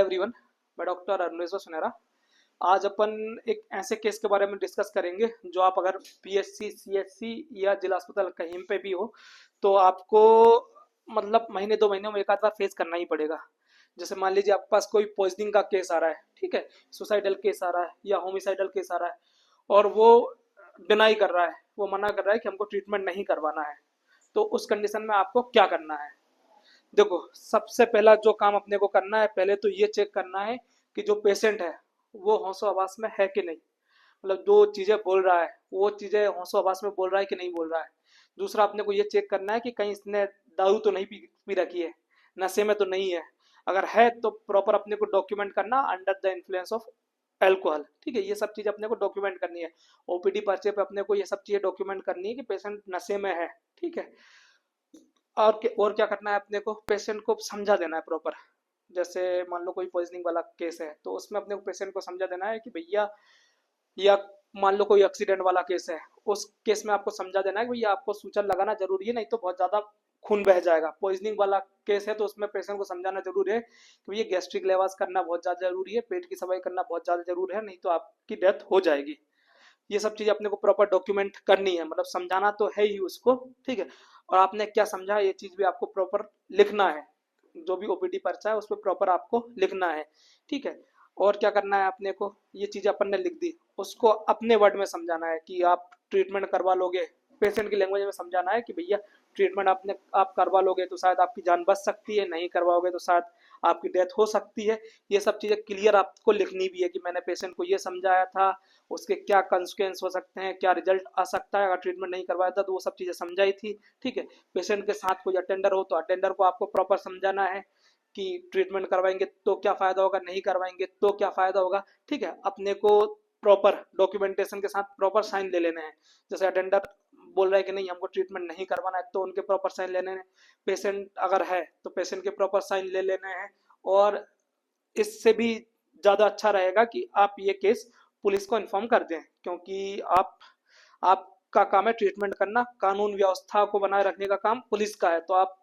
Everyone, मैं doctor Aruneshwar सुनेरा। आज अपन एक ऐसे केस के बारे में डिस्कस करेंगे जो आप अगर पीएचसी, सीएचसी या जिला अस्पताल कहीं पे भी हो तो आपको मतलब महीने 2 महीने में एक आध बार फेस करना ही पड़ेगा। जैसे मान लीजिए आपके पास कोई पॉइजनिंग का केस आ रहा है, ठीक है, सुसाइडल केस आ रहा है या होमिसाइडल केस आ रहा है और वो डिनाई कर रहा है, वो मना कर रहा है कि हमको ट्रीटमेंट नहीं करवाना है। तो उस कंडीशन में आपको क्या करना है? देखो, सबसे पहला जो काम अपने को करना है, पहले तो ये चेक करना है कि जो पेशेंट है वो होशो हवास में है कि नहीं। मतलब जो चीजें बोल रहा है वो चीजें होशो हवास में बोल रहा है कि नहीं बोल रहा है। दूसरा अपने को ये चेक करना है कि कहीं इसने दारू तो नहीं पी रखी है, नशे में तो नहीं है। अगर है तो प्रॉपर अपने को डॉक्यूमेंट करना under the influence of alcohol, ठीक है। ये सब चीज अपने को डॉक्यूमेंट करनी है। ओपीडी पर्चे पे अपने को ये सब चीजें डॉक्यूमेंट करनी है कि पेशेंट नशे में है, ठीक है। और क्या करना है, अपने को पेशेंट को समझा देना है प्रॉपर। जैसे मान लो कोई पॉइजनिंग वाला केस है तो उसमें अपने को पेशेंट को समझा देना है कि भैया, या मान लो कोई एक्सीडेंट वाला केस है, उस केस में आपको समझा देना है कि भैया आपको सूचन लगाना जरूरी है, नहीं तो बहुत ज्यादा खून बह जाएगा। पॉइजनिंग वाला केस है तो उसमें पेशेंट को समझाना जरूरी है कि भैया गैस्ट्रिक लेवास करना बहुत ज्यादा जरूरी है, पेट की सफाई करना बहुत ज्यादा जरूरी है, नहीं तो आपकी डेथ हो जाएगी। ये सब चीजें अपने को प्रॉपर डॉक्यूमेंट करनी है, मतलब समझाना तो है ही उसको, ठीक है। और आपने क्या समझा ये चीज भी आपको प्रॉपर लिखना है। जो भी ओपीडी पर्चा है उस पर प्रॉपर आपको लिखना है, ठीक है। और क्या करना है अपने को, ये चीज अपन ने लिख दी, उसको अपने वर्ड में समझाना है कि आप ट्रीटमेंट करवा लोगे। पेशेंट की लैंग्वेज में समझाना है कि भैया ट्रीटमेंट आप करवा लोगे तो शायद आपकी जान बच सकती है, नहीं करवाओगे तो शायद आपकी डेथ हो सकती है। ये सब चीजें क्लियर आपको लिखनी भी है कि मैंने पेशेंट को ये समझाया था, उसके क्या कंसिक्वेंस हो सकते हैं, क्या रिजल्ट आ सकता है अगर ट्रीटमेंट नहीं करवाया था, तो वो सब चीजें समझाई थी, ठीक है। पेशेंट के साथ कोई अटेंडर हो तो अटेंडर को आपको प्रॉपर समझाना है कि ट्रीटमेंट करवाएंगे तो क्या फायदा होगा, नहीं करवाएंगे तो क्या फायदा होगा, ठीक है। अपने को प्रॉपर डॉक्यूमेंटेशन के साथ प्रॉपर साइन ले लेने हैं। जैसे अटेंडर बोल रहा है कि नहीं हमको ट्रीटमेंट नहीं करवाना है तो उनके प्रॉपर साइन लेने हैं। पेशेंट अगर है तो पेशेंट के प्रॉपर साइन ले लेने हैं। और इससे भी ज़्यादा अच्छा रहेगा कि आप ये केस पुलिस को इन्फॉर्म कर दें, क्योंकि आपका काम है ट्रीटमेंट करना, कानून व्यवस्था को बनाए रखने का काम पुलिस का है। तो आप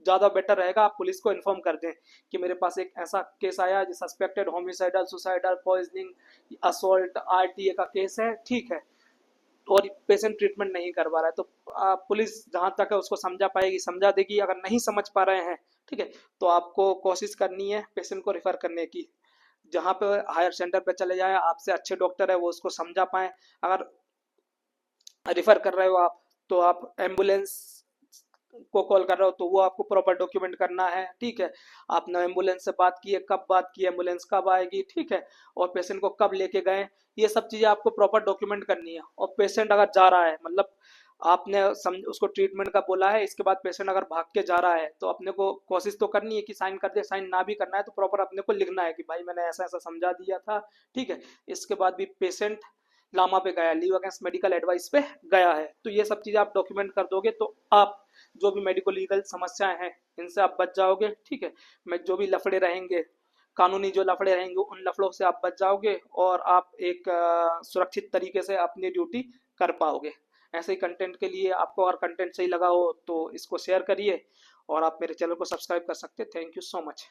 ज़्यादा बेटर रहेगा आप पुलिस को इन्फॉर्म कर दें कि मेरे पास एक ऐसा केस आया जो suspected homicidal, suicidal, poisoning, assault, RTA का केस है, ठीक है, और पेशेंट ट्रीटमेंट नहीं करवा रहा है। तो पुलिस जहां तक है उसको समझा पाएगी, समझा देगी। अगर नहीं समझ पा रहे हैं, ठीक है, तो आपको कोशिश करनी है पेशेंट को रेफर करने की। जहाँ पे हायर सेंटर पे चले जाए, आपसे अच्छे डॉक्टर है वो उसको समझा पाए। अगर रिफर कर रहे हो आप तो आप एम्बुलेंस को कॉल कर रहे हो तो वो आपको प्रॉपर डॉक्यूमेंट करना है, ठीक है। आपने एम्बुलेंस से बात की है, कब बात की, एम्बुलेंस कब आएगी, ठीक है, और पेशेंट को कब लेके गए, ये सब चीजें आपको प्रॉपर डॉक्यूमेंट करनी है। और पेशेंट अगर जा रहा है, मतलब आपने उसको ट्रीटमेंट का बोला है, इसके बाद पेशेंट अगर भाग के जा रहा है तो अपने को कोशिश तो करनी है कि साइन कर दे। साइन ना भी करना है तो प्रॉपर अपने को लिखना है कि भाई मैंने ऐसा ऐसा समझा दिया था, ठीक है। इसके बाद भी पेशेंट लामा पे गया, लीव अगेंस्ट मेडिकल एडवाइस पे गया है, तो ये सब चीजें आप डॉक्यूमेंट कर दोगे तो आप जो भी मेडिको लीगल समस्याएं हैं इनसे आप बच जाओगे, ठीक है। मैं जो भी लफड़े रहेंगे, कानूनी जो लफड़े रहेंगे उन लफड़ों से आप बच जाओगे और आप एक सुरक्षित तरीके से अपनी ड्यूटी कर पाओगे। ऐसे ही कंटेंट के लिए आपको अगर कंटेंट सही लगा हो तो इसको शेयर करिए और आप मेरे चैनल को सब्सक्राइब कर सकते हैं। Thank you so much.